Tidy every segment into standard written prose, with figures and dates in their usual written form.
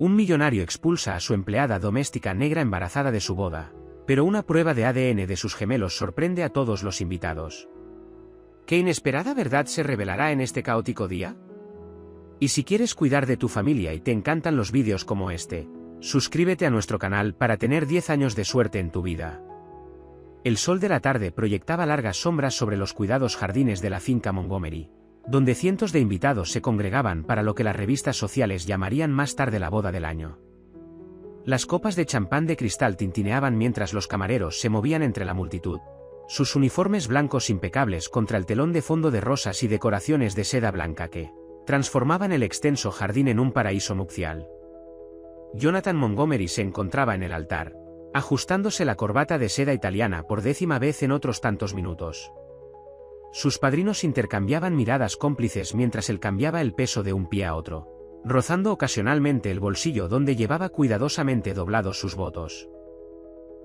Un millonario expulsa a su empleada doméstica negra embarazada de su boda, pero una prueba de ADN de sus gemelos sorprende a todos los invitados. ¿Qué inesperada verdad se revelará en este caótico día? Y si quieres cuidar de tu familia y te encantan los vídeos como este, suscríbete a nuestro canal para tener 10 años de suerte en tu vida. El sol de la tarde proyectaba largas sombras sobre los cuidados jardines de la finca Montgomery, donde cientos de invitados se congregaban para lo que las revistas sociales llamarían más tarde la boda del año. Las copas de champán de cristal tintineaban mientras los camareros se movían entre la multitud, sus uniformes blancos impecables contra el telón de fondo de rosas y decoraciones de seda blanca que transformaban el extenso jardín en un paraíso nupcial. Jonathan Montgomery se encontraba en el altar, ajustándose la corbata de seda italiana por 10ª vez en otros tantos minutos. Sus padrinos intercambiaban miradas cómplices mientras él cambiaba el peso de un pie a otro, rozando ocasionalmente el bolsillo donde llevaba cuidadosamente doblados sus votos.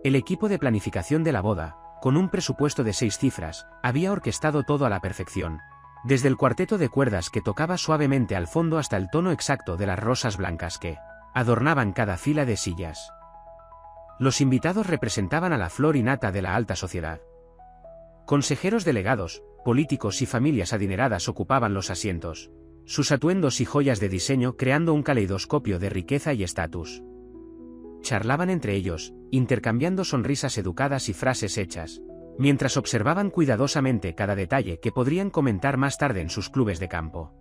El equipo de planificación de la boda, con un presupuesto de 6 cifras, había orquestado todo a la perfección, desde el cuarteto de cuerdas que tocaba suavemente al fondo hasta el tono exacto de las rosas blancas que adornaban cada fila de sillas. Los invitados representaban a la flor y nata de la alta sociedad. Consejeros delegados, políticos y familias adineradas ocupaban los asientos, sus atuendos y joyas de diseño creando un caleidoscopio de riqueza y estatus. Charlaban entre ellos, intercambiando sonrisas educadas y frases hechas, mientras observaban cuidadosamente cada detalle que podrían comentar más tarde en sus clubes de campo.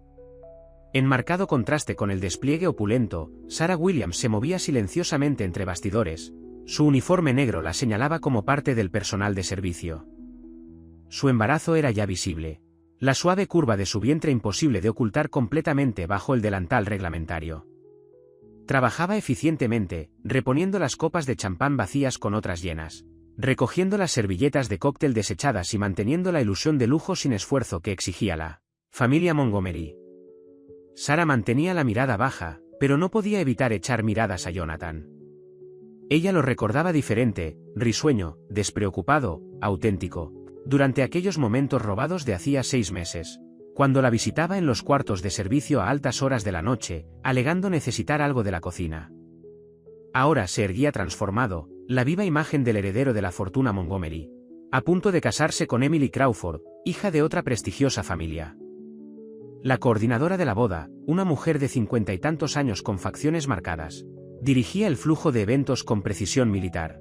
En marcado contraste con el despliegue opulento, Sarah Williams se movía silenciosamente entre bastidores, su uniforme negro la señalaba como parte del personal de servicio. Su embarazo era ya visible, la suave curva de su vientre imposible de ocultar completamente bajo el delantal reglamentario. Trabajaba eficientemente, reponiendo las copas de champán vacías con otras llenas, recogiendo las servilletas de cóctel desechadas y manteniendo la ilusión de lujo sin esfuerzo que exigía la familia Montgomery. Sarah mantenía la mirada baja, pero no podía evitar echar miradas a Jonathan. Ella lo recordaba diferente, risueño, despreocupado, auténtico, durante aquellos momentos robados de hacía 6 meses, cuando la visitaba en los cuartos de servicio a altas horas de la noche, alegando necesitar algo de la cocina. Ahora se erguía transformado, la viva imagen del heredero de la fortuna Montgomery, a punto de casarse con Emily Crawford, hija de otra prestigiosa familia. La coordinadora de la boda, una mujer de 50 y tantos años con facciones marcadas, dirigía el flujo de eventos con precisión militar.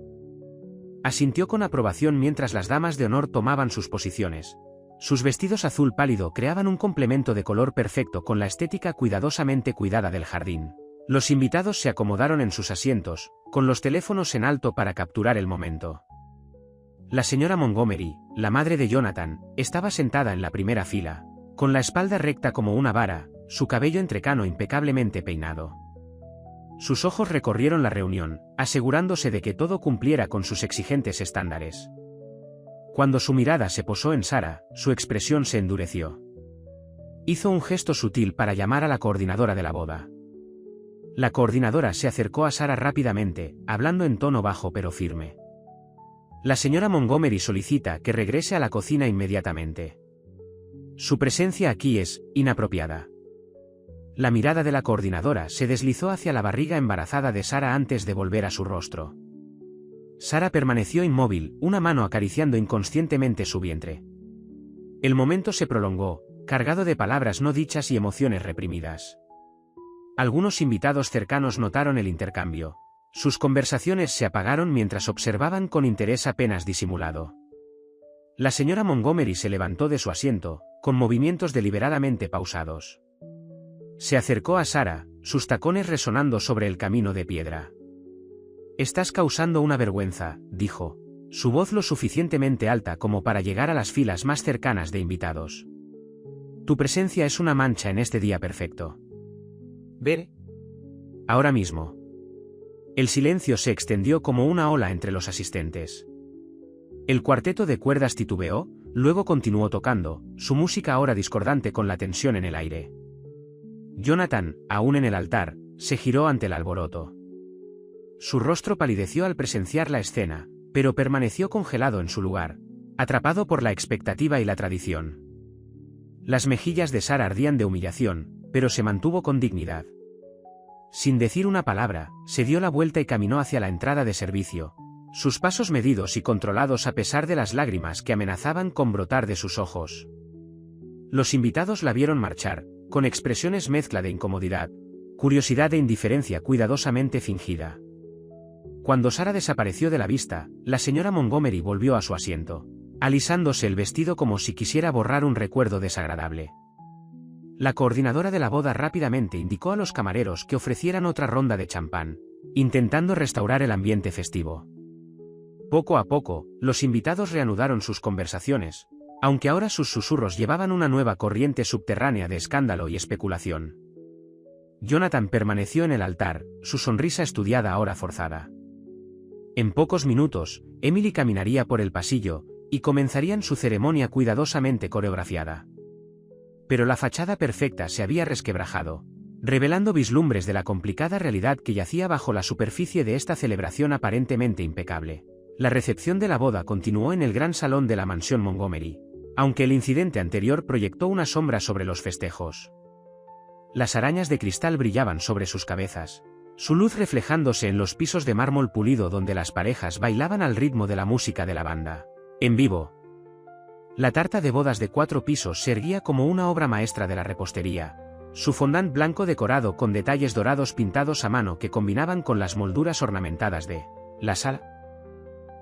Asintió con aprobación mientras las damas de honor tomaban sus posiciones. Sus vestidos azul pálido creaban un complemento de color perfecto con la estética cuidadosamente cuidada del jardín. Los invitados se acomodaron en sus asientos, con los teléfonos en alto para capturar el momento. La señora Montgomery, la madre de Jonathan, estaba sentada en la primera fila, con la espalda recta como una vara, su cabello entrecano impecablemente peinado. Sus ojos recorrieron la reunión, asegurándose de que todo cumpliera con sus exigentes estándares. Cuando su mirada se posó en Sarah, su expresión se endureció. Hizo un gesto sutil para llamar a la coordinadora de la boda. La coordinadora se acercó a Sarah rápidamente, hablando en tono bajo pero firme. La señora Montgomery solicita que regrese a la cocina inmediatamente. Su presencia aquí es inapropiada. La mirada de la coordinadora se deslizó hacia la barriga embarazada de Sarah antes de volver a su rostro. Sarah permaneció inmóvil, una mano acariciando inconscientemente su vientre. El momento se prolongó, cargado de palabras no dichas y emociones reprimidas. Algunos invitados cercanos notaron el intercambio. Sus conversaciones se apagaron mientras observaban con interés apenas disimulado. La señora Montgomery se levantó de su asiento, con movimientos deliberadamente pausados. Se acercó a Sarah, sus tacones resonando sobre el camino de piedra. «Estás causando una vergüenza», dijo, su voz lo suficientemente alta como para llegar a las filas más cercanas de invitados. «Tu presencia es una mancha en este día perfecto. Ve. Ahora mismo». El silencio se extendió como una ola entre los asistentes. El cuarteto de cuerdas titubeó, luego continuó tocando, su música ahora discordante con la tensión en el aire. Jonathan, aún en el altar, se giró ante el alboroto. Su rostro palideció al presenciar la escena, pero permaneció congelado en su lugar, atrapado por la expectativa y la tradición. Las mejillas de Sarah ardían de humillación, pero se mantuvo con dignidad. Sin decir una palabra, se dio la vuelta y caminó hacia la entrada de servicio, sus pasos medidos y controlados a pesar de las lágrimas que amenazaban con brotar de sus ojos. Los invitados la vieron marchar, con expresiones mezcla de incomodidad, curiosidad e indiferencia cuidadosamente fingida. Cuando Sarah desapareció de la vista, la señora Montgomery volvió a su asiento, alisándose el vestido como si quisiera borrar un recuerdo desagradable. La coordinadora de la boda rápidamente indicó a los camareros que ofrecieran otra ronda de champán, intentando restaurar el ambiente festivo. Poco a poco, los invitados reanudaron sus conversaciones, aunque ahora sus susurros llevaban una nueva corriente subterránea de escándalo y especulación. Jonathan permaneció en el altar, su sonrisa estudiada ahora forzada. En pocos minutos, Emily caminaría por el pasillo, y comenzarían su ceremonia cuidadosamente coreografiada. Pero la fachada perfecta se había resquebrajado, revelando vislumbres de la complicada realidad que yacía bajo la superficie de esta celebración aparentemente impecable. La recepción de la boda continuó en el gran salón de la mansión Montgomery, aunque el incidente anterior proyectó una sombra sobre los festejos. Las arañas de cristal brillaban sobre sus cabezas, su luz reflejándose en los pisos de mármol pulido donde las parejas bailaban al ritmo de la música de la banda en vivo. La tarta de bodas de 4 pisos se erguía como una obra maestra de la repostería, su fondant blanco decorado con detalles dorados pintados a mano que combinaban con las molduras ornamentadas de la sala.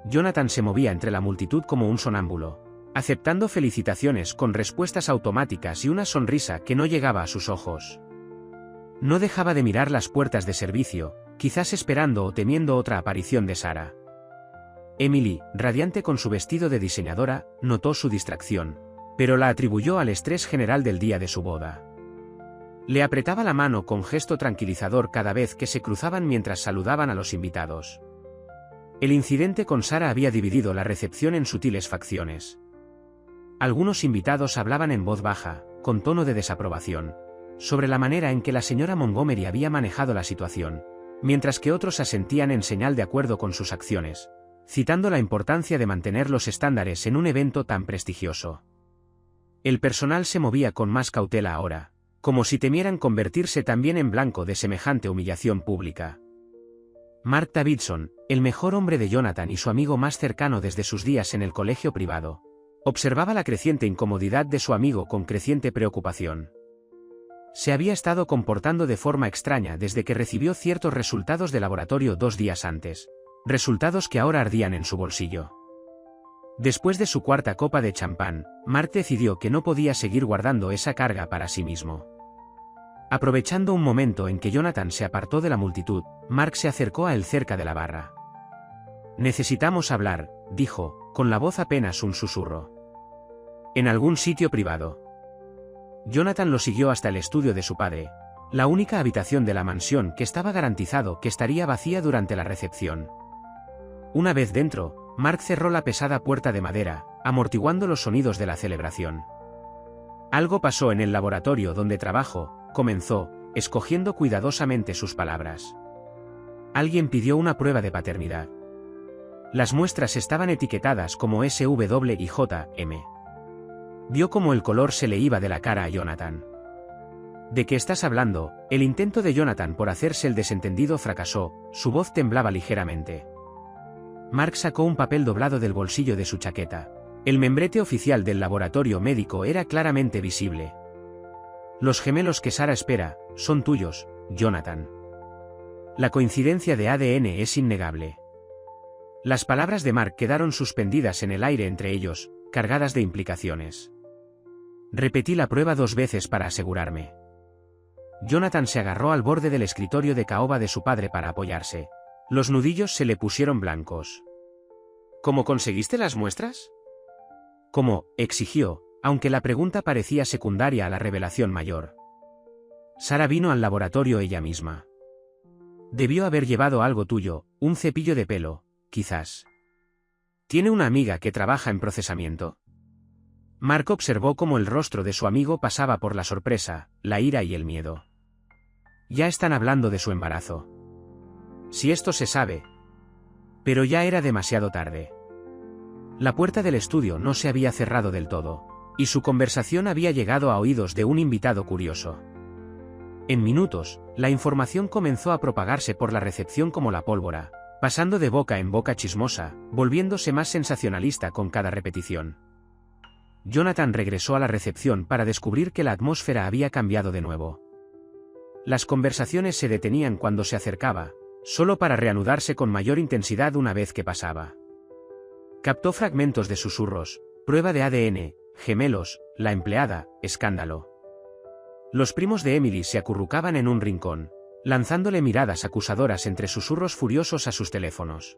Jonathan se movía entre la multitud como un sonámbulo, aceptando felicitaciones con respuestas automáticas y una sonrisa que no llegaba a sus ojos. No dejaba de mirar las puertas de servicio, quizás esperando o temiendo otra aparición de Sarah. Emily, radiante con su vestido de diseñadora, notó su distracción, pero la atribuyó al estrés general del día de su boda. Le apretaba la mano con gesto tranquilizador cada vez que se cruzaban mientras saludaban a los invitados. El incidente con Sarah había dividido la recepción en sutiles facciones. Algunos invitados hablaban en voz baja, con tono de desaprobación, sobre la manera en que la señora Montgomery había manejado la situación, mientras que otros asentían en señal de acuerdo con sus acciones, citando la importancia de mantener los estándares en un evento tan prestigioso. El personal se movía con más cautela ahora, como si temieran convertirse también en blanco de semejante humillación pública. Mark Davidson, el mejor hombre de Jonathan y su amigo más cercano desde sus días en el colegio privado, observaba la creciente incomodidad de su amigo con creciente preocupación. Se había estado comportando de forma extraña desde que recibió ciertos resultados de laboratorio 2 días antes, resultados que ahora ardían en su bolsillo. Después de su 4ª copa de champán, Mark decidió que no podía seguir guardando esa carga para sí mismo. Aprovechando un momento en que Jonathan se apartó de la multitud, Mark se acercó a él cerca de la barra. «Necesitamos hablar», dijo, con la voz apenas un susurro. «En algún sitio privado». Jonathan lo siguió hasta el estudio de su padre, la única habitación de la mansión que estaba garantizado que estaría vacía durante la recepción. Una vez dentro, Mark cerró la pesada puerta de madera, amortiguando los sonidos de la celebración. «Algo pasó en el laboratorio donde trabajo», comenzó, escogiendo cuidadosamente sus palabras. «Alguien pidió una prueba de paternidad. Las muestras estaban etiquetadas como SW y JM». Vio cómo el color se le iba de la cara a Jonathan. «¿De qué estás hablando?». El intento de Jonathan por hacerse el desentendido fracasó, su voz temblaba ligeramente. Mark sacó un papel doblado del bolsillo de su chaqueta. El membrete oficial del laboratorio médico era claramente visible. «Los gemelos que Sarah espera, son tuyos, Jonathan. La coincidencia de ADN es innegable». Las palabras de Mark quedaron suspendidas en el aire entre ellos, cargadas de implicaciones. «Repetí la prueba 2 veces para asegurarme». Jonathan se agarró al borde del escritorio de caoba de su padre para apoyarse. Los nudillos se le pusieron blancos. «¿Cómo conseguiste las muestras?». «¿Cómo?», exigió, aunque la pregunta parecía secundaria a la revelación mayor. «Sarah vino al laboratorio ella misma. Debió haber llevado algo tuyo, un cepillo de pelo, quizás. Tiene una amiga que trabaja en procesamiento». Mark observó cómo el rostro de su amigo pasaba por la sorpresa, la ira y el miedo. «Ya están hablando de su embarazo. Si esto se sabe». Pero ya era demasiado tarde. La puerta del estudio no se había cerrado del todo, y su conversación había llegado a oídos de un invitado curioso. En minutos, la información comenzó a propagarse por la recepción como la pólvora, pasando de boca en boca chismosa, volviéndose más sensacionalista con cada repetición. Jonathan regresó a la recepción para descubrir que la atmósfera había cambiado de nuevo. Las conversaciones se detenían cuando se acercaba, solo para reanudarse con mayor intensidad una vez que pasaba. Captó fragmentos de susurros, prueba de ADN, gemelos, la empleada, escándalo. Los primos de Emily se acurrucaban en un rincón, lanzándole miradas acusadoras entre susurros furiosos a sus teléfonos.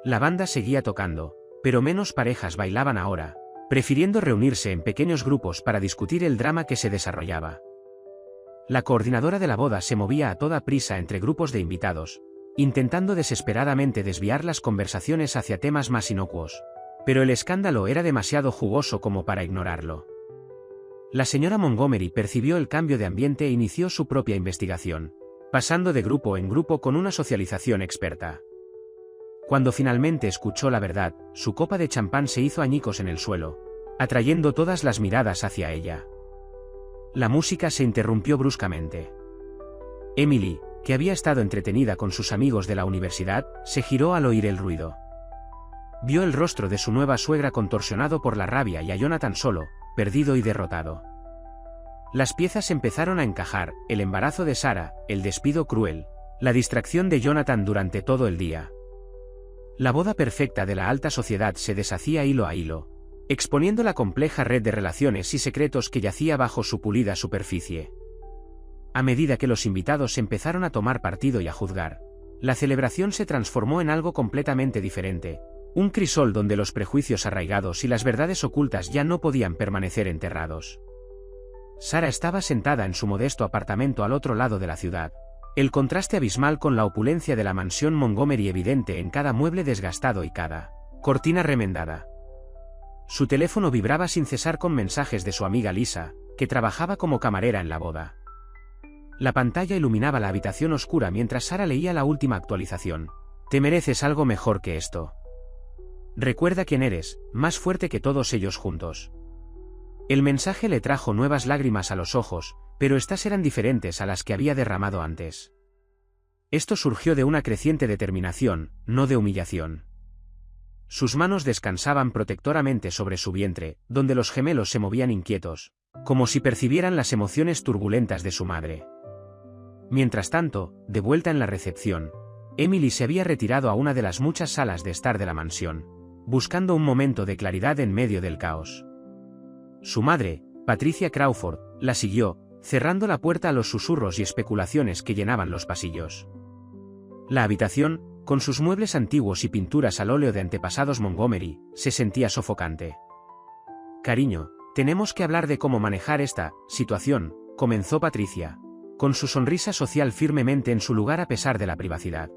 La banda seguía tocando, pero menos parejas bailaban ahora, prefiriendo reunirse en pequeños grupos para discutir el drama que se desarrollaba. La coordinadora de la boda se movía a toda prisa entre grupos de invitados, intentando desesperadamente desviar las conversaciones hacia temas más inocuos, pero el escándalo era demasiado jugoso como para ignorarlo. La señora Montgomery percibió el cambio de ambiente e inició su propia investigación, pasando de grupo en grupo con una socialización experta. Cuando finalmente escuchó la verdad, su copa de champán se hizo añicos en el suelo, atrayendo todas las miradas hacia ella. La música se interrumpió bruscamente. Emily, que había estado entretenida con sus amigos de la universidad, se giró al oír el ruido. Vio el rostro de su nueva suegra contorsionado por la rabia y a Jonathan solo, perdido y derrotado. Las piezas empezaron a encajar, el embarazo de Sarah, el despido cruel, la distracción de Jonathan durante todo el día. La boda perfecta de la alta sociedad se deshacía hilo a hilo, exponiendo la compleja red de relaciones y secretos que yacía bajo su pulida superficie. A medida que los invitados empezaron a tomar partido y a juzgar, la celebración se transformó en algo completamente diferente, un crisol donde los prejuicios arraigados y las verdades ocultas ya no podían permanecer enterrados. Sarah estaba sentada en su modesto apartamento al otro lado de la ciudad, el contraste abismal con la opulencia de la mansión Montgomery evidente en cada mueble desgastado y cada cortina remendada. Su teléfono vibraba sin cesar con mensajes de su amiga Lisa, que trabajaba como camarera en la boda. La pantalla iluminaba la habitación oscura mientras Sarah leía la última actualización. Te mereces algo mejor que esto. Recuerda quién eres, más fuerte que todos ellos juntos. El mensaje le trajo nuevas lágrimas a los ojos, pero estas eran diferentes a las que había derramado antes. Esto surgió de una creciente determinación, no de humillación. Sus manos descansaban protectoramente sobre su vientre, donde los gemelos se movían inquietos, como si percibieran las emociones turbulentas de su madre. Mientras tanto, de vuelta en la recepción, Emily se había retirado a una de las muchas salas de estar de la mansión, buscando un momento de claridad en medio del caos. Su madre, Patricia Crawford, la siguió, cerrando la puerta a los susurros y especulaciones que llenaban los pasillos. La habitación, con sus muebles antiguos y pinturas al óleo de antepasados Montgomery, se sentía sofocante. Cariño, tenemos que hablar de cómo manejar esta situación, comenzó Patricia, con su sonrisa social firmemente en su lugar a pesar de la privacidad.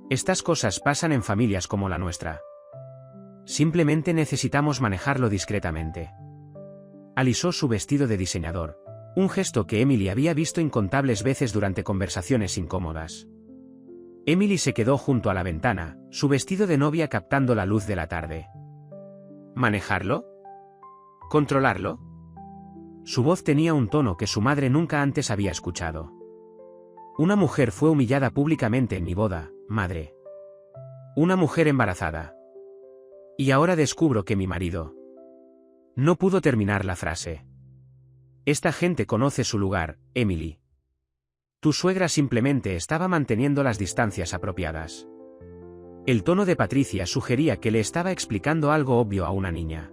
Estas cosas pasan en familias como la nuestra. Simplemente necesitamos manejarlo discretamente. Alisó su vestido de diseñador, un gesto que Emily había visto incontables veces durante conversaciones incómodas. Emily se quedó junto a la ventana, su vestido de novia captando la luz de la tarde. ¿Manejarlo? ¿Controlarlo? Su voz tenía un tono que su madre nunca antes había escuchado. Una mujer fue humillada públicamente en mi boda, madre. Una mujer embarazada. Y ahora descubro que mi marido. No pudo terminar la frase. Esta gente conoce su lugar, Emily. Tu suegra simplemente estaba manteniendo las distancias apropiadas. El tono de Patricia sugería que le estaba explicando algo obvio a una niña.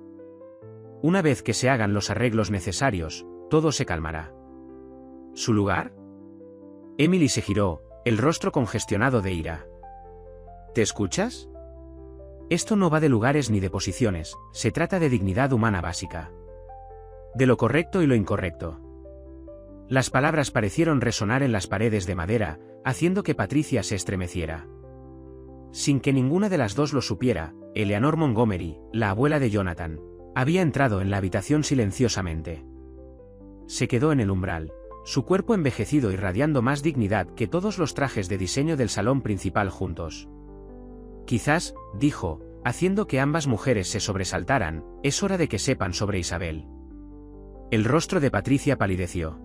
Una vez que se hagan los arreglos necesarios, todo se calmará. ¿Su lugar? Emily se giró, el rostro congestionado de ira. ¿Te escuchas? Esto no va de lugares ni de posiciones, se trata de dignidad humana básica. De lo correcto y lo incorrecto. Las palabras parecieron resonar en las paredes de madera, haciendo que Patricia se estremeciera. Sin que ninguna de las dos lo supiera, Eleanor Montgomery, la abuela de Jonathan, había entrado en la habitación silenciosamente. Se quedó en el umbral, su cuerpo envejecido irradiando más dignidad que todos los trajes de diseño del salón principal juntos. Quizás, dijo, haciendo que ambas mujeres se sobresaltaran, es hora de que sepan sobre Isabel. El rostro de Patricia palideció.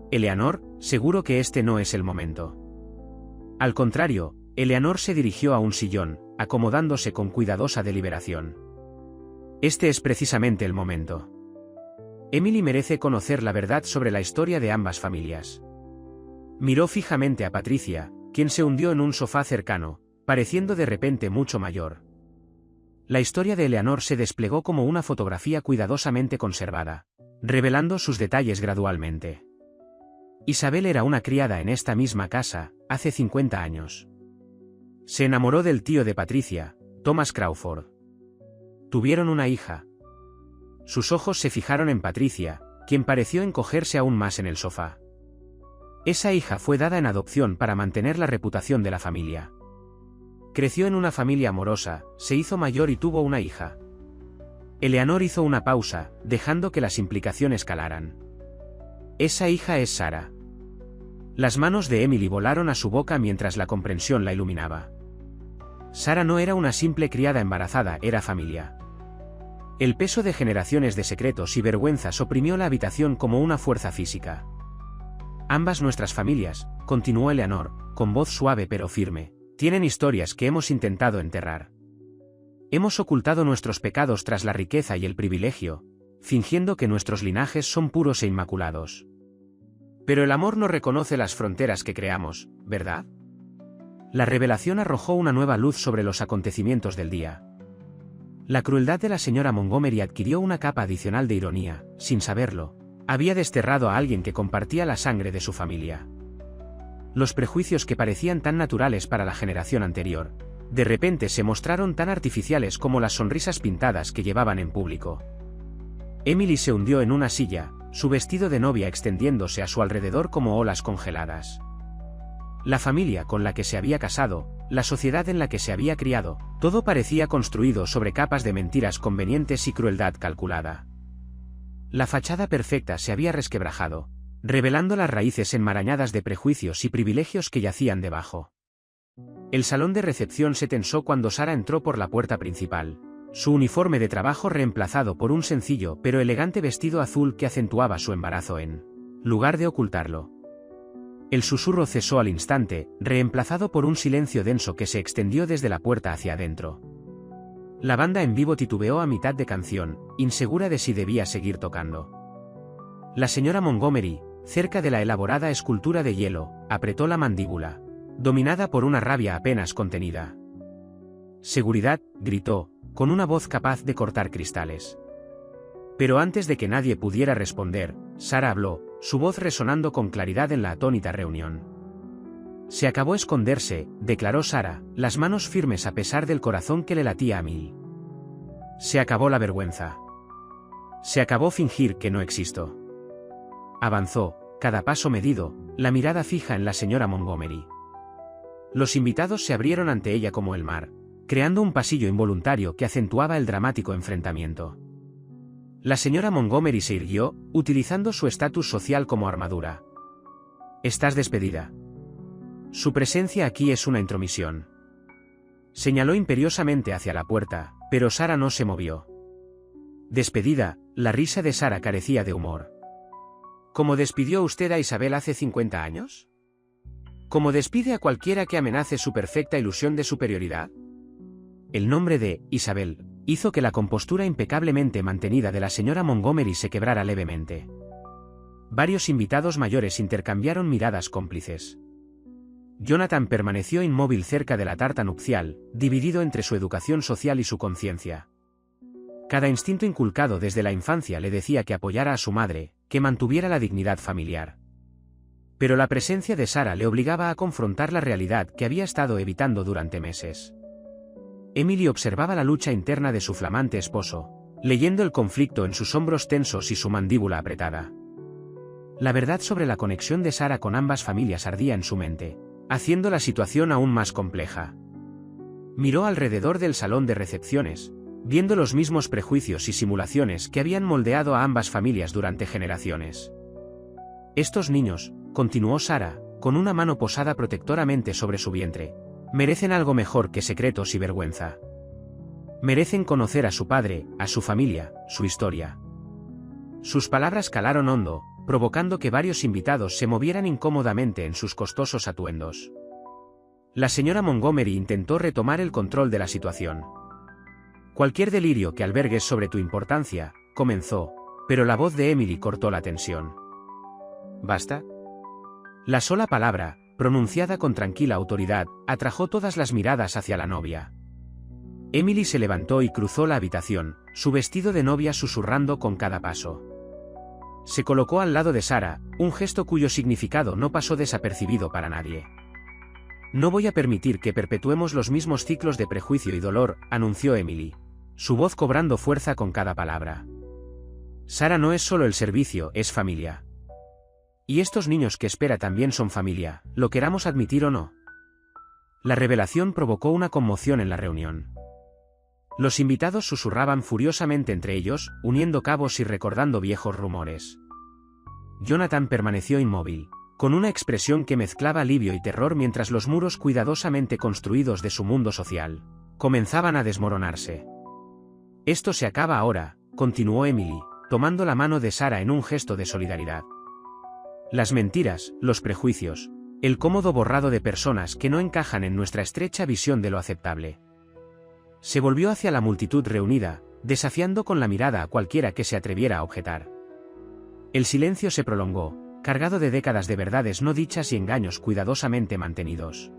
Eleanor, seguro que este no es el momento. Al contrario, Eleanor se dirigió a un sillón, acomodándose con cuidadosa deliberación. Este es precisamente el momento. Emily merece conocer la verdad sobre la historia de ambas familias. Miró fijamente a Patricia, quien se hundió en un sofá cercano, pareciendo de repente mucho mayor. La historia de Eleanor se desplegó como una fotografía cuidadosamente conservada, revelando sus detalles gradualmente. Isabel era una criada en esta misma casa, hace 50 años. Se enamoró del tío de Patricia, Thomas Crawford. Tuvieron una hija. Sus ojos se fijaron en Patricia, quien pareció encogerse aún más en el sofá. Esa hija fue dada en adopción para mantener la reputación de la familia. Creció en una familia amorosa, se hizo mayor y tuvo una hija. Eleanor hizo una pausa, dejando que las implicaciones calaran. Esa hija es Sarah. Las manos de Emily volaron a su boca mientras la comprensión la iluminaba. Sarah no era una simple criada embarazada, era familia. El peso de generaciones de secretos y vergüenzas oprimió la habitación como una fuerza física. Ambas nuestras familias, continuó Eleanor, con voz suave pero firme, tienen historias que hemos intentado enterrar. Hemos ocultado nuestros pecados tras la riqueza y el privilegio, fingiendo que nuestros linajes son puros e inmaculados. Pero el amor no reconoce las fronteras que creamos, ¿verdad? La revelación arrojó una nueva luz sobre los acontecimientos del día. La crueldad de la señora Montgomery adquirió una capa adicional de ironía, sin saberlo. Había desterrado a alguien que compartía la sangre de su familia. Los prejuicios que parecían tan naturales para la generación anterior, de repente se mostraron tan artificiales como las sonrisas pintadas que llevaban en público. Emily se hundió en una silla, su vestido de novia extendiéndose a su alrededor como olas congeladas. La familia con la que se había casado, la sociedad en la que se había criado, todo parecía construido sobre capas de mentiras convenientes y crueldad calculada. La fachada perfecta se había resquebrajado, revelando las raíces enmarañadas de prejuicios y privilegios que yacían debajo. El salón de recepción se tensó cuando Sarah entró por la puerta principal, su uniforme de trabajo reemplazado por un sencillo pero elegante vestido azul que acentuaba su embarazo en lugar de ocultarlo. El susurro cesó al instante, reemplazado por un silencio denso que se extendió desde la puerta hacia adentro. La banda en vivo titubeó a mitad de canción, insegura de si debía seguir tocando. La señora Montgomery, cerca de la elaborada escultura de hielo, apretó la mandíbula, dominada por una rabia apenas contenida. «Seguridad», gritó, con una voz capaz de cortar cristales. Pero antes de que nadie pudiera responder, Sarah habló, su voz resonando con claridad en la atónita reunión. «Se acabó esconderse», declaró Sarah, las manos firmes a pesar del corazón que le latía a mil. «Se acabó la vergüenza. Se acabó fingir que no existo». Avanzó, cada paso medido, la mirada fija en la señora Montgomery. Los invitados se abrieron ante ella como el mar, creando un pasillo involuntario que acentuaba el dramático enfrentamiento. La señora Montgomery se irguió, utilizando su estatus social como armadura. «Estás despedida. Su presencia aquí es una intromisión». Señaló imperiosamente hacia la puerta, pero Sarah no se movió. «Despedida», la risa de Sarah carecía de humor. ¿Cómo despidió usted a Isabel hace 50 años? ¿Cómo despide a cualquiera que amenace su perfecta ilusión de superioridad? El nombre de Isabel hizo que la compostura impecablemente mantenida de la señora Montgomery se quebrara levemente. Varios invitados mayores intercambiaron miradas cómplices. Jonathan permaneció inmóvil cerca de la tarta nupcial, dividido entre su educación social y su conciencia. Cada instinto inculcado desde la infancia le decía que apoyara a su madre, que mantuviera la dignidad familiar. Pero la presencia de Sarah le obligaba a confrontar la realidad que había estado evitando durante meses. Emily observaba la lucha interna de su flamante esposo, leyendo el conflicto en sus hombros tensos y su mandíbula apretada. La verdad sobre la conexión de Sarah con ambas familias ardía en su mente, haciendo la situación aún más compleja. Miró alrededor del salón de recepciones, viendo los mismos prejuicios y simulaciones que habían moldeado a ambas familias durante generaciones. «Estos niños», continuó Sarah, con una mano posada protectoramente sobre su vientre, «merecen algo mejor que secretos y vergüenza. Merecen conocer a su padre, a su familia, su historia». Sus palabras calaron hondo, provocando que varios invitados se movieran incómodamente en sus costosos atuendos. La señora Montgomery intentó retomar el control de la situación. «Cualquier delirio que albergues sobre tu importancia», comenzó, pero la voz de Emily cortó la tensión. «¿Basta?». La sola palabra, pronunciada con tranquila autoridad, atrajo todas las miradas hacia la novia. Emily se levantó y cruzó la habitación, su vestido de novia susurrando con cada paso. Se colocó al lado de Sarah, un gesto cuyo significado no pasó desapercibido para nadie. «No voy a permitir que perpetuemos los mismos ciclos de prejuicio y dolor», anunció Emily, su voz cobrando fuerza con cada palabra. «Sarah no es solo el servicio, es familia. Y estos niños que espera también son familia, lo queramos admitir o no». La revelación provocó una conmoción en la reunión. Los invitados susurraban furiosamente entre ellos, uniendo cabos y recordando viejos rumores. Jonathan permaneció inmóvil, con una expresión que mezclaba alivio y terror mientras los muros cuidadosamente construidos de su mundo social comenzaban a desmoronarse. «Esto se acaba ahora», continuó Emily, tomando la mano de Sarah en un gesto de solidaridad. «Las mentiras, los prejuicios, el cómodo borrado de personas que no encajan en nuestra estrecha visión de lo aceptable». Se volvió hacia la multitud reunida, desafiando con la mirada a cualquiera que se atreviera a objetar. El silencio se prolongó, cargado de décadas de verdades no dichas y engaños cuidadosamente mantenidos.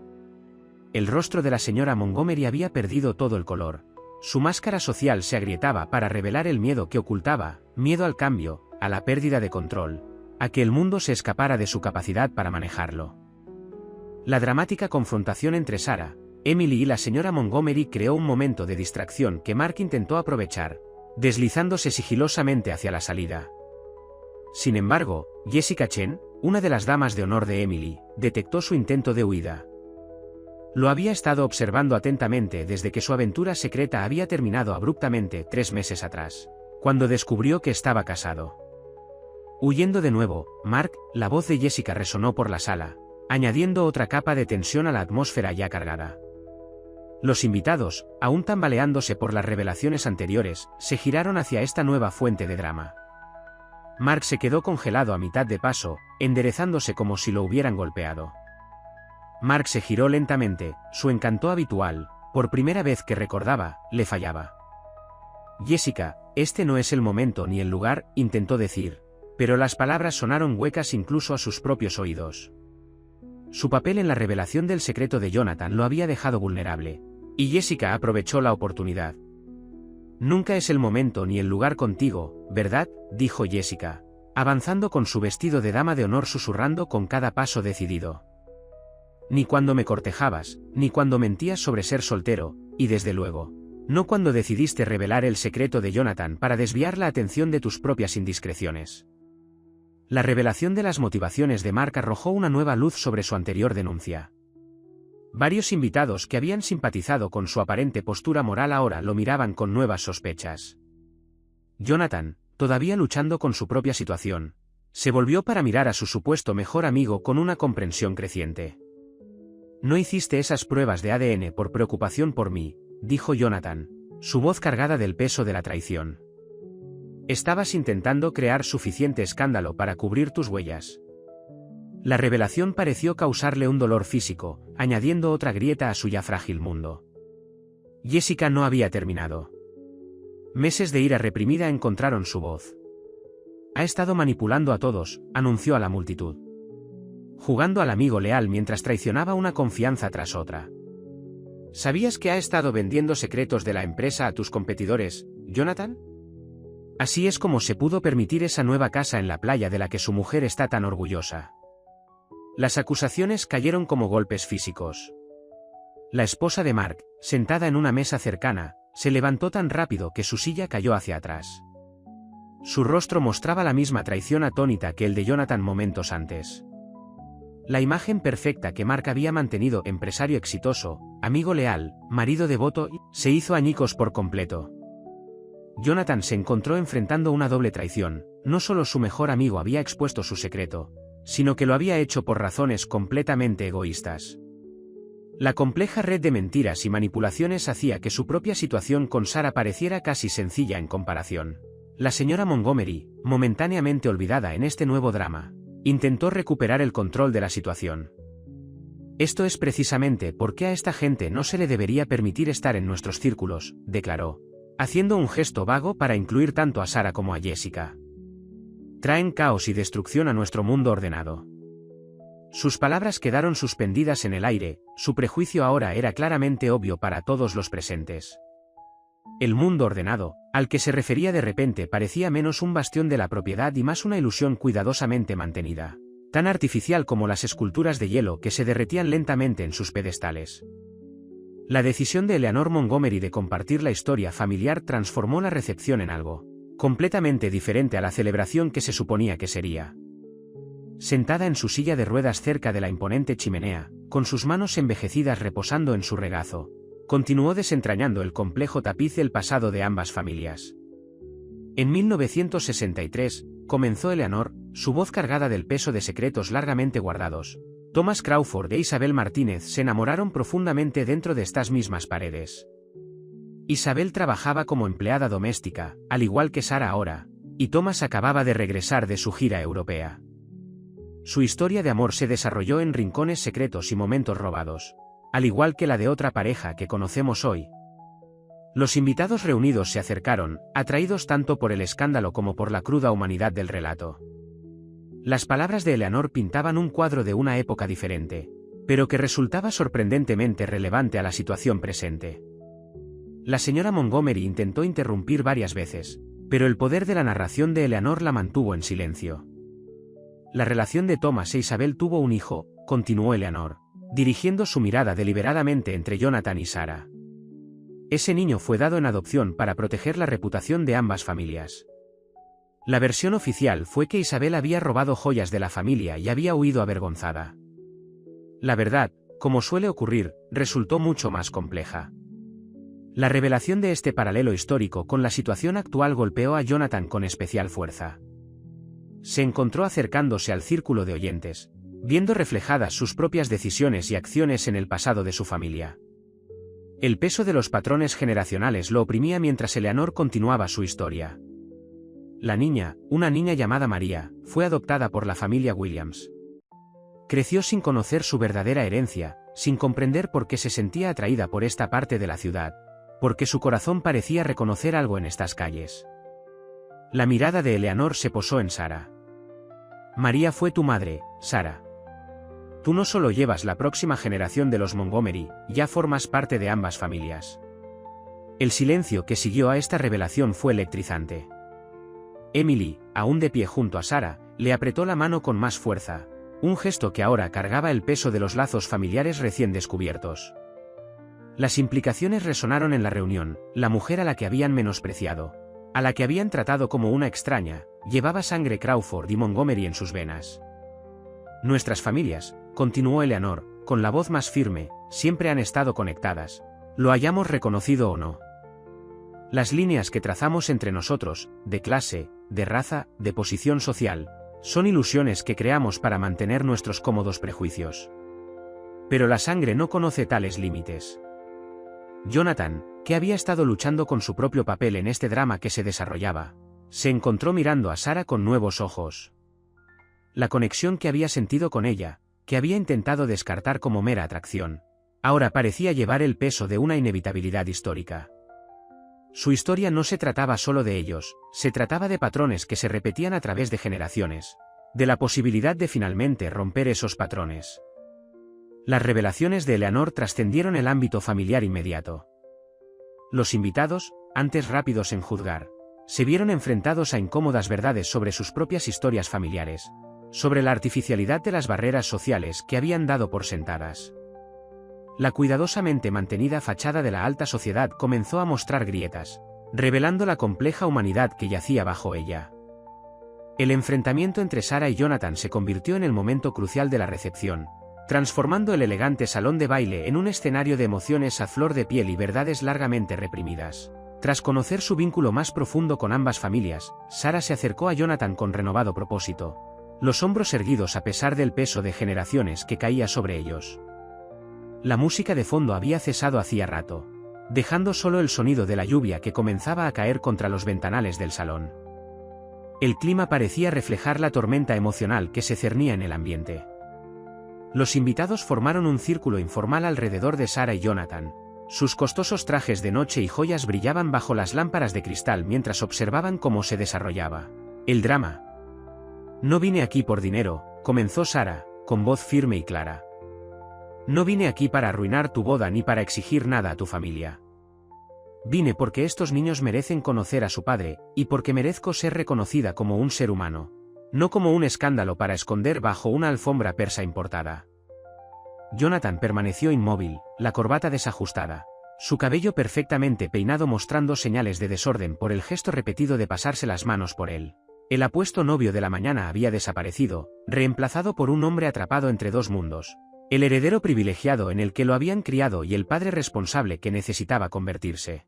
El rostro de la señora Montgomery había perdido todo el color. Su máscara social se agrietaba para revelar el miedo que ocultaba, miedo al cambio, a la pérdida de control, a que el mundo se escapara de su capacidad para manejarlo. La dramática confrontación entre Sarah, Emily y la señora Montgomery creó un momento de distracción que Mark intentó aprovechar, deslizándose sigilosamente hacia la salida. Sin embargo, Jessica Chen, una de las damas de honor de Emily, detectó su intento de huida. Lo había estado observando atentamente desde que su aventura secreta había terminado abruptamente 3 meses atrás, cuando descubrió que estaba casado. Huyendo de nuevo, Mark, la voz de Jessica resonó por la sala, añadiendo otra capa de tensión a la atmósfera ya cargada. Los invitados, aún tambaleándose por las revelaciones anteriores, se giraron hacia esta nueva fuente de drama. Mark se quedó congelado a mitad de paso, enderezándose como si lo hubieran golpeado. Mark se giró lentamente, su encanto habitual, por primera vez que recordaba, le fallaba. «Jessica, este no es el momento ni el lugar», intentó decir, pero las palabras sonaron huecas incluso a sus propios oídos. Su papel en la revelación del secreto de Jonathan lo había dejado vulnerable, y Jessica aprovechó la oportunidad. «Nunca es el momento ni el lugar contigo, ¿verdad?», dijo Jessica, avanzando con su vestido de dama de honor susurrando con cada paso decidido. «Ni cuando me cortejabas, ni cuando mentías sobre ser soltero, y desde luego, no cuando decidiste revelar el secreto de Jonathan para desviar la atención de tus propias indiscreciones». La revelación de las motivaciones de Mark arrojó una nueva luz sobre su anterior denuncia. Varios invitados que habían simpatizado con su aparente postura moral ahora lo miraban con nuevas sospechas. Jonathan, todavía luchando con su propia situación, se volvió para mirar a su supuesto mejor amigo con una comprensión creciente. «No hiciste esas pruebas de ADN por preocupación por mí», dijo Jonathan, su voz cargada del peso de la traición. «Estabas intentando crear suficiente escándalo para cubrir tus huellas». La revelación pareció causarle un dolor físico, añadiendo otra grieta a su ya frágil mundo. Jessica no había terminado. Meses de ira reprimida encontraron su voz. «Ha estado manipulando a todos», anunció a la multitud. «Jugando al amigo leal mientras traicionaba una confianza tras otra». «¿Sabías que ha estado vendiendo secretos de la empresa a tus competidores, Jonathan? Así es como se pudo permitir esa nueva casa en la playa de la que su mujer está tan orgullosa». Las acusaciones cayeron como golpes físicos. La esposa de Mark, sentada en una mesa cercana, se levantó tan rápido que su silla cayó hacia atrás. Su rostro mostraba la misma traición atónita que el de Jonathan momentos antes. La imagen perfecta que Mark había mantenido, empresario exitoso, amigo leal, marido devoto, se hizo añicos por completo. Jonathan se encontró enfrentando una doble traición. No solo su mejor amigo había expuesto su secreto, sino que lo había hecho por razones completamente egoístas. La compleja red de mentiras y manipulaciones hacía que su propia situación con Sarah pareciera casi sencilla en comparación. La señora Montgomery, momentáneamente olvidada en este nuevo drama, intentó recuperar el control de la situación. Esto es precisamente por qué a esta gente no se le debería permitir estar en nuestros círculos, declaró, haciendo un gesto vago para incluir tanto a Sarah como a Jessica. Traen caos y destrucción a nuestro mundo ordenado. Sus palabras quedaron suspendidas en el aire, su prejuicio ahora era claramente obvio para todos los presentes. El mundo ordenado, al que se refería de repente parecía menos un bastión de la propiedad y más una ilusión cuidadosamente mantenida, tan artificial como las esculturas de hielo que se derretían lentamente en sus pedestales. La decisión de Eleanor Montgomery de compartir la historia familiar transformó la recepción en algo completamente diferente a la celebración que se suponía que sería. Sentada en su silla de ruedas cerca de la imponente chimenea, con sus manos envejecidas reposando en su regazo, continuó desentrañando el complejo tapiz del pasado de ambas familias. En 1963, comenzó Eleanor, su voz cargada del peso de secretos largamente guardados. Thomas Crawford e Isabel Martínez se enamoraron profundamente dentro de estas mismas paredes. Isabel trabajaba como empleada doméstica, al igual que Sarah ahora, y Thomas acababa de regresar de su gira europea. Su historia de amor se desarrolló en rincones secretos y momentos robados, al igual que la de otra pareja que conocemos hoy. Los invitados reunidos se acercaron, atraídos tanto por el escándalo como por la cruda humanidad del relato. Las palabras de Eleanor pintaban un cuadro de una época diferente, pero que resultaba sorprendentemente relevante a la situación presente. La señora Montgomery intentó interrumpir varias veces, pero el poder de la narración de Eleanor la mantuvo en silencio. La relación de Thomas e Isabel tuvo un hijo, continuó Eleanor, dirigiendo su mirada deliberadamente entre Jonathan y Sarah. Ese niño fue dado en adopción para proteger la reputación de ambas familias. La versión oficial fue que Isabel había robado joyas de la familia y había huido avergonzada. La verdad, como suele ocurrir, resultó mucho más compleja. La revelación de este paralelo histórico con la situación actual golpeó a Jonathan con especial fuerza. Se encontró acercándose al círculo de oyentes, viendo reflejadas sus propias decisiones y acciones en el pasado de su familia. El peso de los patrones generacionales lo oprimía mientras Eleanor continuaba su historia. La niña, una niña llamada María, fue adoptada por la familia Williams. Creció sin conocer su verdadera herencia, sin comprender por qué se sentía atraída por esta parte de la ciudad, porque su corazón parecía reconocer algo en estas calles. La mirada de Eleanor se posó en Sarah. María fue tu madre, Sarah. Tú no solo llevas la próxima generación de los Montgomery, ya formas parte de ambas familias. El silencio que siguió a esta revelación fue electrizante. Emily, aún de pie junto a Sarah, le apretó la mano con más fuerza, un gesto que ahora cargaba el peso de los lazos familiares recién descubiertos. Las implicaciones resonaron en la reunión. La mujer a la que habían menospreciado, a la que habían tratado como una extraña, llevaba sangre Crawford y Montgomery en sus venas. Nuestras familias, continuó Eleanor, con la voz más firme, siempre han estado conectadas, lo hayamos reconocido o no. Las líneas que trazamos entre nosotros, de clase, de raza, de posición social, son ilusiones que creamos para mantener nuestros cómodos prejuicios. Pero la sangre no conoce tales límites. Jonathan, que había estado luchando con su propio papel en este drama que se desarrollaba, se encontró mirando a Sarah con nuevos ojos. La conexión que había sentido con ella, que había intentado descartar como mera atracción, ahora parecía llevar el peso de una inevitabilidad histórica. Su historia no se trataba solo de ellos, se trataba de patrones que se repetían a través de generaciones, de la posibilidad de finalmente romper esos patrones. Las revelaciones de Eleanor trascendieron el ámbito familiar inmediato. Los invitados, antes rápidos en juzgar, se vieron enfrentados a incómodas verdades sobre sus propias historias familiares, sobre la artificialidad de las barreras sociales que habían dado por sentadas. La cuidadosamente mantenida fachada de la alta sociedad comenzó a mostrar grietas, revelando la compleja humanidad que yacía bajo ella. El enfrentamiento entre Sarah y Jonathan se convirtió en el momento crucial de la recepción, transformando el elegante salón de baile en un escenario de emociones a flor de piel y verdades largamente reprimidas. Tras conocer su vínculo más profundo con ambas familias, Sarah se acercó a Jonathan con renovado propósito, los hombros erguidos a pesar del peso de generaciones que caía sobre ellos. La música de fondo había cesado hacía rato, dejando solo el sonido de la lluvia que comenzaba a caer contra los ventanales del salón. El clima parecía reflejar la tormenta emocional que se cernía en el ambiente. Los invitados formaron un círculo informal alrededor de Sarah y Jonathan. Sus costosos trajes de noche y joyas brillaban bajo las lámparas de cristal mientras observaban cómo se desarrollaba el drama. «No vine aquí por dinero», comenzó Sarah, con voz firme y clara. «No vine aquí para arruinar tu boda ni para exigir nada a tu familia. Vine porque estos niños merecen conocer a su padre, y porque merezco ser reconocida como un ser humano. No como un escándalo para esconder bajo una alfombra persa importada». Jonathan permaneció inmóvil, la corbata desajustada, su cabello perfectamente peinado mostrando señales de desorden por el gesto repetido de pasarse las manos por él. El apuesto novio de la mañana había desaparecido, reemplazado por un hombre atrapado entre dos mundos. El heredero privilegiado en el que lo habían criado y el padre responsable que necesitaba convertirse.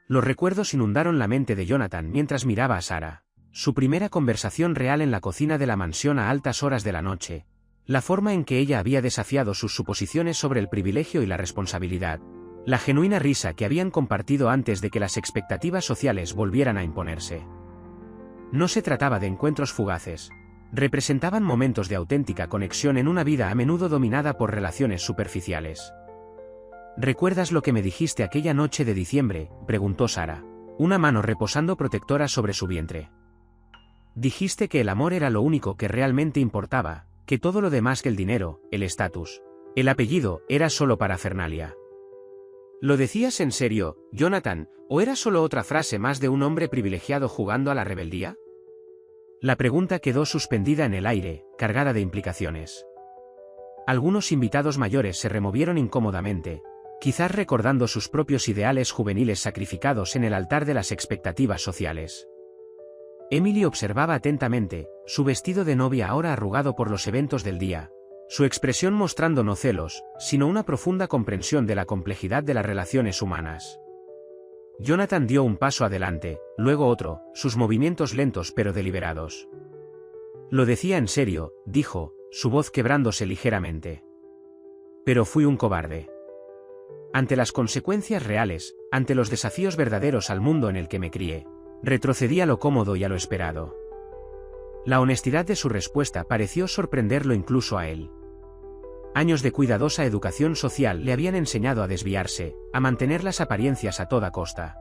Los recuerdos inundaron la mente de Jonathan mientras miraba a Sarah. Su primera conversación real en la cocina de la mansión a altas horas de la noche. La forma en que ella había desafiado sus suposiciones sobre el privilegio y la responsabilidad. La genuina risa que habían compartido antes de que las expectativas sociales volvieran a imponerse. No se trataba de encuentros fugaces. Representaban momentos de auténtica conexión en una vida a menudo dominada por relaciones superficiales. «¿Recuerdas lo que me dijiste aquella noche de diciembre?», preguntó Sarah, una mano reposando protectora sobre su vientre. «Dijiste que el amor era lo único que realmente importaba, que todo lo demás que el dinero, el estatus, el apellido, era solo parafernalia». «¿Lo decías en serio, Jonathan, o era solo otra frase más de un hombre privilegiado jugando a la rebeldía?». La pregunta quedó suspendida en el aire, cargada de implicaciones. Algunos invitados mayores se removieron incómodamente, quizás recordando sus propios ideales juveniles sacrificados en el altar de las expectativas sociales. Emily observaba atentamente, su vestido de novia ahora arrugado por los eventos del día, su expresión mostrando no celos, sino una profunda comprensión de la complejidad de las relaciones humanas. Jonathan dio un paso adelante, luego otro, sus movimientos lentos pero deliberados. «Lo decía en serio», dijo, su voz quebrándose ligeramente. «Pero fui un cobarde. Ante las consecuencias reales, ante los desafíos verdaderos al mundo en el que me crié, retrocedí a lo cómodo y a lo esperado». La honestidad de su respuesta pareció sorprenderlo incluso a él. Años de cuidadosa educación social le habían enseñado a desviarse, a mantener las apariencias a toda costa.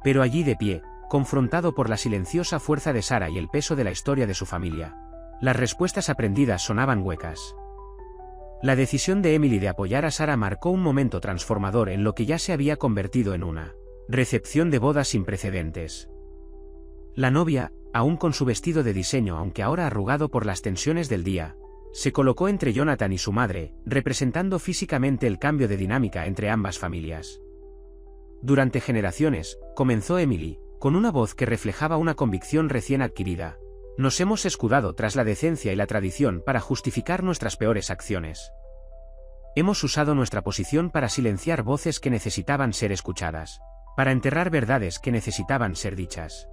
Pero allí de pie, confrontado por la silenciosa fuerza de Sarah y el peso de la historia de su familia, las respuestas aprendidas sonaban huecas. La decisión de Emily de apoyar a Sarah marcó un momento transformador en lo que ya se había convertido en una recepción de boda sin precedentes. La novia, aún con su vestido de diseño aunque ahora arrugado por las tensiones del día, se colocó entre Jonathan y su madre, representando físicamente el cambio de dinámica entre ambas familias. «Durante generaciones», comenzó Emily, con una voz que reflejaba una convicción recién adquirida, «nos hemos escudado tras la decencia y la tradición para justificar nuestras peores acciones. Hemos usado nuestra posición para silenciar voces que necesitaban ser escuchadas, para enterrar verdades que necesitaban ser dichas».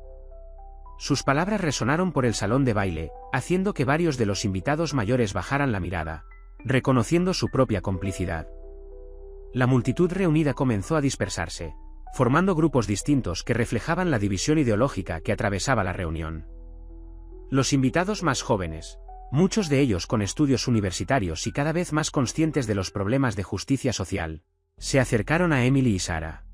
Sus palabras resonaron por el salón de baile, haciendo que varios de los invitados mayores bajaran la mirada, reconociendo su propia complicidad. La multitud reunida comenzó a dispersarse, formando grupos distintos que reflejaban la división ideológica que atravesaba la reunión. Los invitados más jóvenes, muchos de ellos con estudios universitarios y cada vez más conscientes de los problemas de justicia social, se acercaron a Emily y Sarah.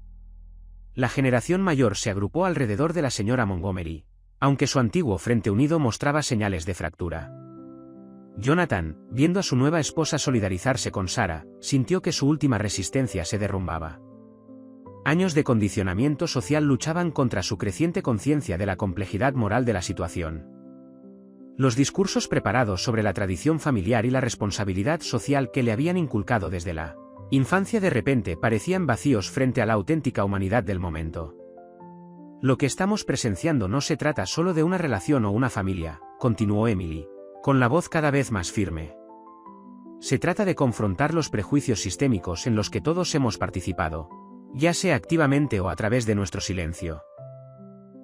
La generación mayor se agrupó alrededor de la señora Montgomery, aunque su antiguo frente unido mostraba señales de fractura. Jonathan, viendo a su nueva esposa solidarizarse con Sarah, sintió que su última resistencia se derrumbaba. Años de condicionamiento social luchaban contra su creciente conciencia de la complejidad moral de la situación. Los discursos preparados sobre la tradición familiar y la responsabilidad social que le habían inculcado desde la infancia de repente parecían vacíos frente a la auténtica humanidad del momento. «Lo que estamos presenciando no se trata solo de una relación o una familia», continuó Emily, con la voz cada vez más firme. «Se trata de confrontar los prejuicios sistémicos en los que todos hemos participado, ya sea activamente o a través de nuestro silencio».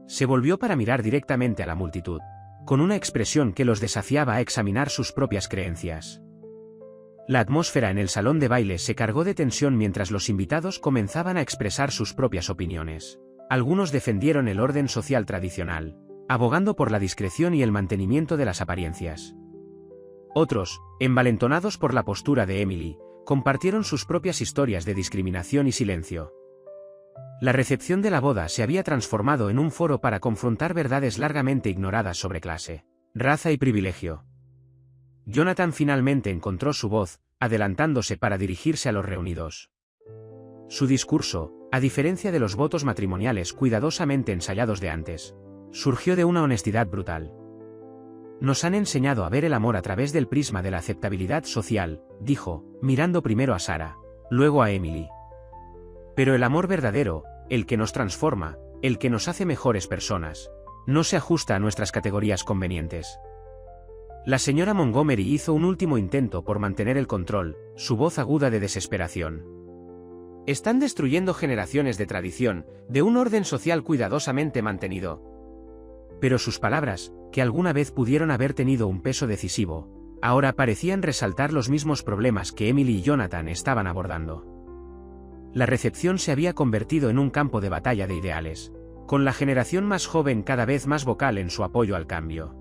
Se volvió para mirar directamente a la multitud, con una expresión que los desafiaba a examinar sus propias creencias. La atmósfera en el salón de baile se cargó de tensión mientras los invitados comenzaban a expresar sus propias opiniones. Algunos defendieron el orden social tradicional, abogando por la discreción y el mantenimiento de las apariencias. Otros, envalentonados por la postura de Emily, compartieron sus propias historias de discriminación y silencio. La recepción de la boda se había transformado en un foro para confrontar verdades largamente ignoradas sobre clase, raza y privilegio. Jonathan finalmente encontró su voz, adelantándose para dirigirse a los reunidos. Su discurso, a diferencia de los votos matrimoniales cuidadosamente ensayados de antes, surgió de una honestidad brutal. Nos han enseñado a ver el amor a través del prisma de la aceptabilidad social, dijo, mirando primero a Sarah, luego a Emily. Pero el amor verdadero, el que nos transforma, el que nos hace mejores personas, no se ajusta a nuestras categorías convenientes. La señora Montgomery hizo un último intento por mantener el control, su voz aguda de desesperación. Están destruyendo generaciones de tradición, de un orden social cuidadosamente mantenido. Pero sus palabras, que alguna vez pudieron haber tenido un peso decisivo, ahora parecían resaltar los mismos problemas que Emily y Jonathan estaban abordando. La recepción se había convertido en un campo de batalla de ideales, con la generación más joven cada vez más vocal en su apoyo al cambio.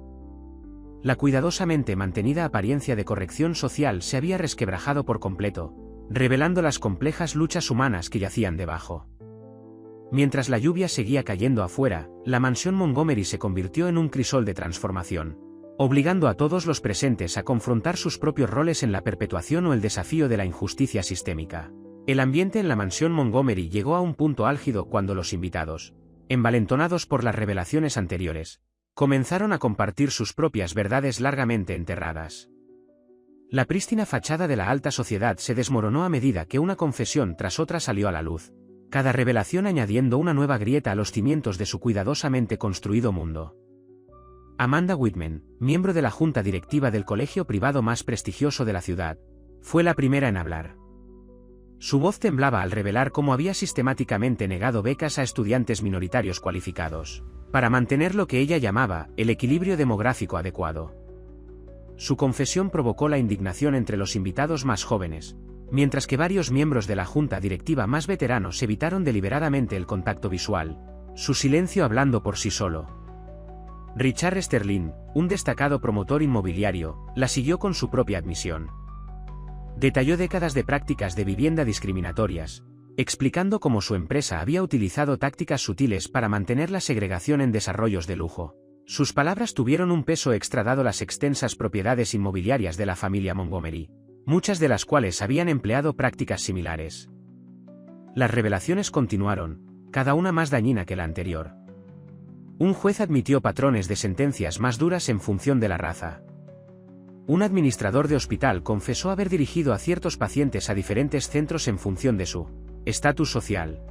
La cuidadosamente mantenida apariencia de corrección social se había resquebrajado por completo, revelando las complejas luchas humanas que yacían debajo. Mientras la lluvia seguía cayendo afuera, la mansión Montgomery se convirtió en un crisol de transformación, obligando a todos los presentes a confrontar sus propios roles en la perpetuación o el desafío de la injusticia sistémica. El ambiente en la mansión Montgomery llegó a un punto álgido cuando los invitados, envalentonados por las revelaciones anteriores, comenzaron a compartir sus propias verdades largamente enterradas. La prístina fachada de la alta sociedad se desmoronó a medida que una confesión tras otra salió a la luz, cada revelación añadiendo una nueva grieta a los cimientos de su cuidadosamente construido mundo. Amanda Whitman, miembro de la junta directiva del colegio privado más prestigioso de la ciudad, fue la primera en hablar. Su voz temblaba al revelar cómo había sistemáticamente negado becas a estudiantes minoritarios cualificados, para mantener lo que ella llamaba el equilibrio demográfico adecuado. Su confesión provocó la indignación entre los invitados más jóvenes, mientras que varios miembros de la junta directiva más veteranos evitaron deliberadamente el contacto visual, su silencio hablando por sí solo. Richard Sterling, un destacado promotor inmobiliario, la siguió con su propia admisión. Detalló décadas de prácticas de vivienda discriminatorias, explicando cómo su empresa había utilizado tácticas sutiles para mantener la segregación en desarrollos de lujo. Sus palabras tuvieron un peso extra dado las extensas propiedades inmobiliarias de la familia Montgomery, muchas de las cuales habían empleado prácticas similares. Las revelaciones continuaron, cada una más dañina que la anterior. Un juez admitió patrones de sentencias más duras en función de la raza. Un administrador de hospital confesó haber dirigido a ciertos pacientes a diferentes centros en función de su estatus social.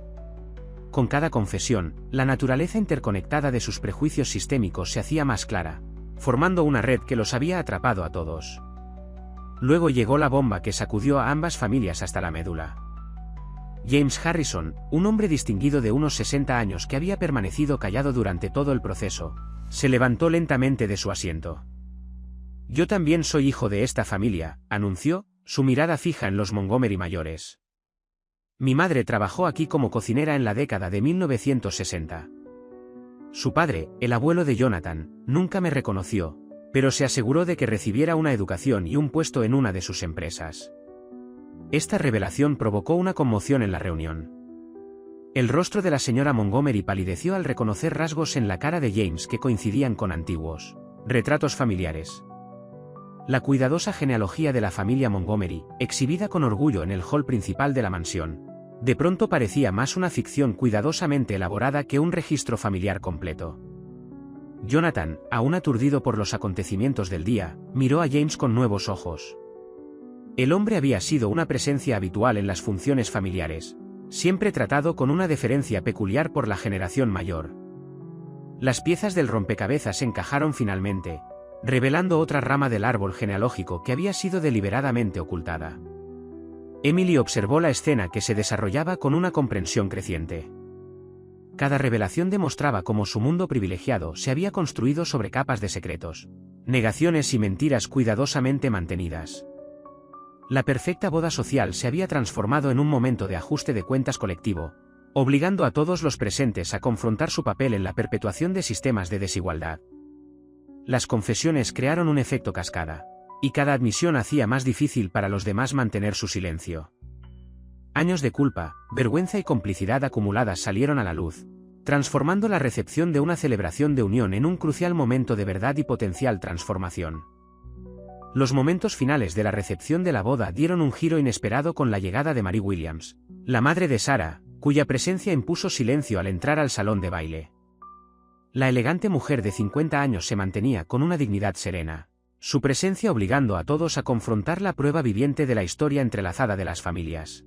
Con cada confesión, la naturaleza interconectada de sus prejuicios sistémicos se hacía más clara, formando una red que los había atrapado a todos. Luego llegó la bomba que sacudió a ambas familias hasta la médula. James Harrison, un hombre distinguido de unos 60 años que había permanecido callado durante todo el proceso, se levantó lentamente de su asiento. «Yo también soy hijo de esta familia», anunció, su mirada fija en los Montgomery mayores. «Mi madre trabajó aquí como cocinera en la década de 1960. Su padre, el abuelo de Jonathan, nunca me reconoció, pero se aseguró de que recibiera una educación y un puesto en una de sus empresas». Esta revelación provocó una conmoción en la reunión. El rostro de la señora Montgomery palideció al reconocer rasgos en la cara de James que coincidían con antiguos retratos familiares. La cuidadosa genealogía de la familia Montgomery, exhibida con orgullo en el hall principal de la mansión, de pronto parecía más una ficción cuidadosamente elaborada que un registro familiar completo. Jonathan, aún aturdido por los acontecimientos del día, miró a James con nuevos ojos. El hombre había sido una presencia habitual en las funciones familiares, siempre tratado con una deferencia peculiar por la generación mayor. Las piezas del rompecabezas encajaron finalmente, revelando otra rama del árbol genealógico que había sido deliberadamente ocultada. Emily observó la escena que se desarrollaba con una comprensión creciente. Cada revelación demostraba cómo su mundo privilegiado se había construido sobre capas de secretos, negaciones y mentiras cuidadosamente mantenidas. La perfecta boda social se había transformado en un momento de ajuste de cuentas colectivo, obligando a todos los presentes a confrontar su papel en la perpetuación de sistemas de desigualdad. Las confesiones crearon un efecto cascada, y cada admisión hacía más difícil para los demás mantener su silencio. Años de culpa, vergüenza y complicidad acumuladas salieron a la luz, transformando la recepción de una celebración de unión en un crucial momento de verdad y potencial transformación. Los momentos finales de la recepción de la boda dieron un giro inesperado con la llegada de Mary Williams, la madre de Sarah, cuya presencia impuso silencio al entrar al salón de baile. La elegante mujer de 50 años se mantenía con una dignidad serena, su presencia obligando a todos a confrontar la prueba viviente de la historia entrelazada de las familias.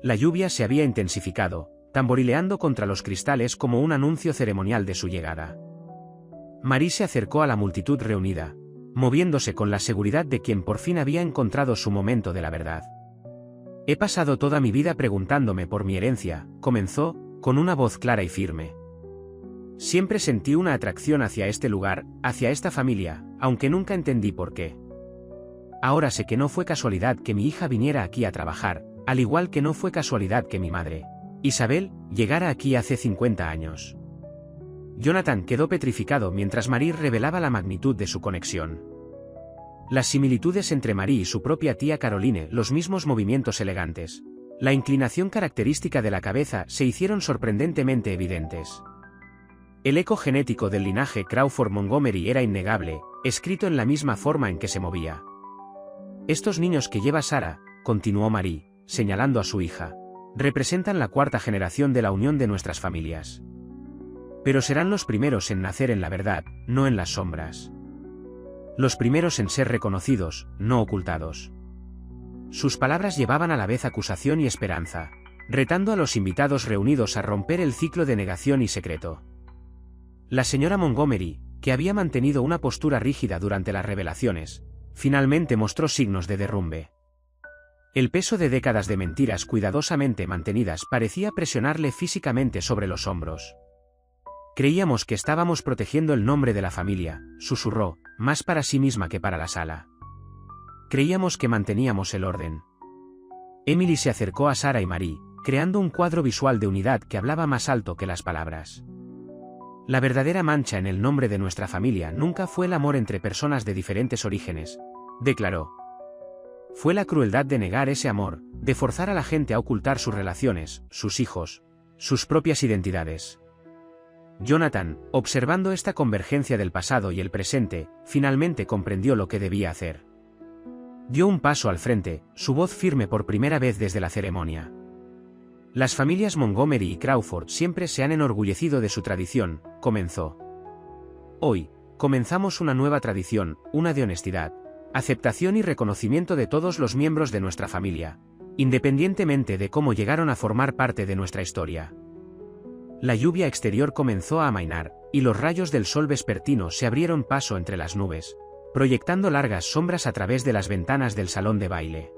La lluvia se había intensificado, tamborileando contra los cristales como un anuncio ceremonial de su llegada. Marie se acercó a la multitud reunida, moviéndose con la seguridad de quien por fin había encontrado su momento de la verdad. He pasado toda mi vida preguntándome por mi herencia, comenzó, con una voz clara y firme. Siempre sentí una atracción hacia este lugar, hacia esta familia, aunque nunca entendí por qué. Ahora sé que no fue casualidad que mi hija viniera aquí a trabajar, al igual que no fue casualidad que mi madre, Isabel, llegara aquí hace 50 años. Jonathan quedó petrificado mientras Marie revelaba la magnitud de su conexión. Las similitudes entre Marie y su propia tía Caroline, los mismos movimientos elegantes, la inclinación característica de la cabeza se hicieron sorprendentemente evidentes. El eco genético del linaje Crawford Montgomery era innegable, escrito en la misma forma en que se movía. Estos niños que lleva Sarah, continuó Marie, señalando a su hija, representan la cuarta generación de la unión de nuestras familias. Pero serán los primeros en nacer en la verdad, no en las sombras. Los primeros en ser reconocidos, no ocultados. Sus palabras llevaban a la vez acusación y esperanza, retando a los invitados reunidos a romper el ciclo de negación y secreto. La señora Montgomery, que había mantenido una postura rígida durante las revelaciones, finalmente mostró signos de derrumbe. El peso de décadas de mentiras cuidadosamente mantenidas parecía presionarle físicamente sobre los hombros. Creíamos que estábamos protegiendo el nombre de la familia, susurró, más para sí misma que para la sala. Creíamos que manteníamos el orden. Emily se acercó a Sarah y Marie, creando un cuadro visual de unidad que hablaba más alto que las palabras. La verdadera mancha en el nombre de nuestra familia nunca fue el amor entre personas de diferentes orígenes, declaró. Fue la crueldad de negar ese amor, de forzar a la gente a ocultar sus relaciones, sus hijos, sus propias identidades. Jonathan, observando esta convergencia del pasado y el presente, finalmente comprendió lo que debía hacer. Dio un paso al frente, su voz firme por primera vez desde la ceremonia. Las familias Montgomery y Crawford siempre se han enorgullecido de su tradición, comenzó. Hoy, comenzamos una nueva tradición, una de honestidad, aceptación y reconocimiento de todos los miembros de nuestra familia, independientemente de cómo llegaron a formar parte de nuestra historia. La lluvia exterior comenzó a amainar, y los rayos del sol vespertino se abrieron paso entre las nubes, proyectando largas sombras a través de las ventanas del salón de baile.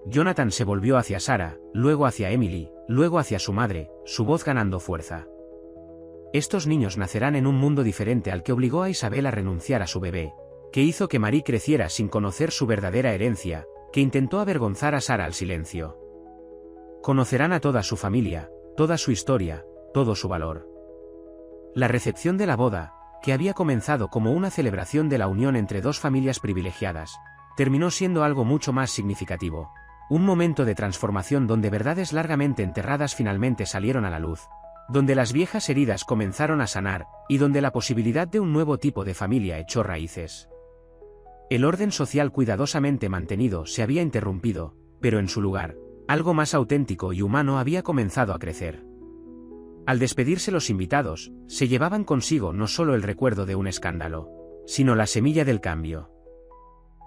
Jonathan se volvió hacia Sarah, luego hacia Emily, luego hacia su madre, su voz ganando fuerza. Estos niños nacerán en un mundo diferente al que obligó a Isabel a renunciar a su bebé, que hizo que Marie creciera sin conocer su verdadera herencia, que intentó avergonzar a Sarah al silencio. Conocerán a toda su familia, toda su historia, todo su valor. La recepción de la boda, que había comenzado como una celebración de la unión entre dos familias privilegiadas, terminó siendo algo mucho más significativo, un momento de transformación donde verdades largamente enterradas finalmente salieron a la luz, donde las viejas heridas comenzaron a sanar, y donde la posibilidad de un nuevo tipo de familia echó raíces. El orden social cuidadosamente mantenido se había interrumpido, pero en su lugar, algo más auténtico y humano había comenzado a crecer. Al despedirse los invitados, se llevaban consigo no solo el recuerdo de un escándalo, sino la semilla del cambio.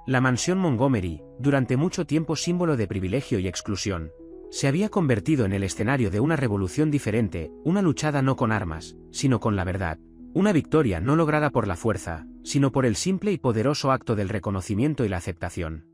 La mansión Montgomery, durante mucho tiempo símbolo de privilegio y exclusión, se había convertido en el escenario de una revolución diferente, una luchada no con armas, sino con la verdad, una victoria no lograda por la fuerza, sino por el simple y poderoso acto del reconocimiento y la aceptación.